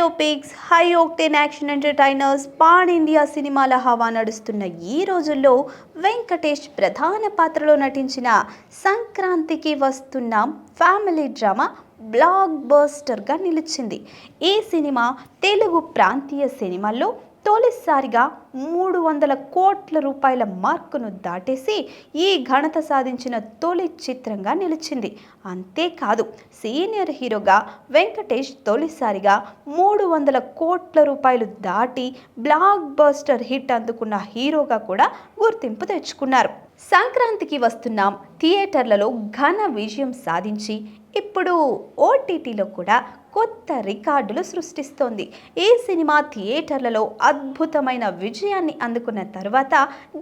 Biopics, high octane action entertainers, pan India సినిమాల హవా నడుస్తున్న ఈ రోజుల్లో వెంకటేష్ ప్రధాన పాత్రలో నటించిన సంక్రాంతికి వస్తున్నాం ఫ్యామిలీ డ్రామా బ్లాక్ బస్టర్గా నిలిచింది. ఈ సినిమా తెలుగు ప్రాంతీయ సినిమాల్లో తొలిసారిగా 300 కోట్ల రూపాయల మార్కును దాటేసి ఈ ఘనత సాధించిన తొలి చిత్రంగా నిలిచింది. అంతేకాదు, సీనియర్ హీరోగా వెంకటేష్ తొలిసారిగా 300 కోట్ల రూపాయలు దాటి బ్లాక్ బస్టర్ హిట్ అందుకున్న హీరోగా కూడా గుర్తింపు తెచ్చుకున్నారు. సంక్రాంతికి వస్తున్నాం థియేటర్లలో ఘన విజయం సాధించి ఇప్పుడు ఓటీటీలో కూడా కొత్త రికార్డులు సృష్టిస్తోంది. ఈ సినిమా థియేటర్లలో అద్భుతమైన విజయాన్ని అందుకున్న తర్వాత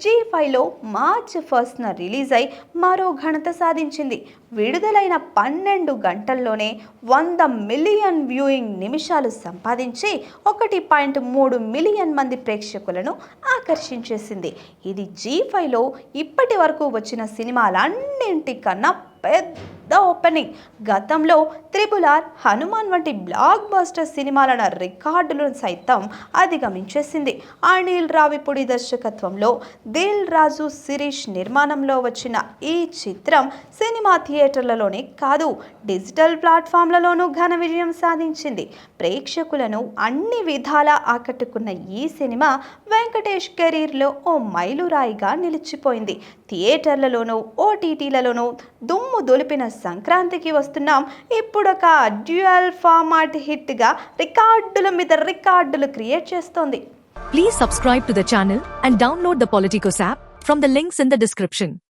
జీ5లో మార్చి 1న రిలీజ్ అయి మరో ఘనత సాధించింది. విడుదలైన 12 గంటల్లోనే 100 మిలియన్ వ్యూయింగ్ నిమిషాలు సంపాదించి 1.3 మిలియన్ మంది ప్రేక్షకులను ఆకర్షించేసింది. ఇది జీ5లో ఇప్పటి వరకు వచ్చిన సినిమాలన్నింటికన్నా పెద్ద ఓపెనింగ్. గతంలో RRR, హనుమాన్ వంటి బ్లాక్ బస్టర్ సినిమాల రికార్డులను సైతం అధిగమించేసింది. అనిల్ రావిపూడి దర్శకత్వంలో దిల్ రాజు శిరీష్ నిర్మాణంలో వచ్చిన ఈ చిత్రం సినిమా థియేటర్లలోనే కాదు, డిజిటల్ ప్లాట్ఫామ్లలోనూ ఘన విజయం సాధించింది. ప్రేక్షకులను అన్ని విధాలా ఆకట్టుకున్న ఈ సినిమా వెంకటేష్ కెరీర్లో ఓ మైలురాయిగా నిలిచిపోయింది. థియేటర్లలోనూ ఓటీటీలలోనూ దుమ్ము దులిపిన సంక్రాంతికి వస్తున్నాం ఇప్పుడొక డ్యూయల్ ఫార్మాట్ హిట్ గా రికార్డుల మీద రికార్డులు క్రియేట్ చేస్తోంది. Please subscribe to the channel and download the Politicos app from the links in the description.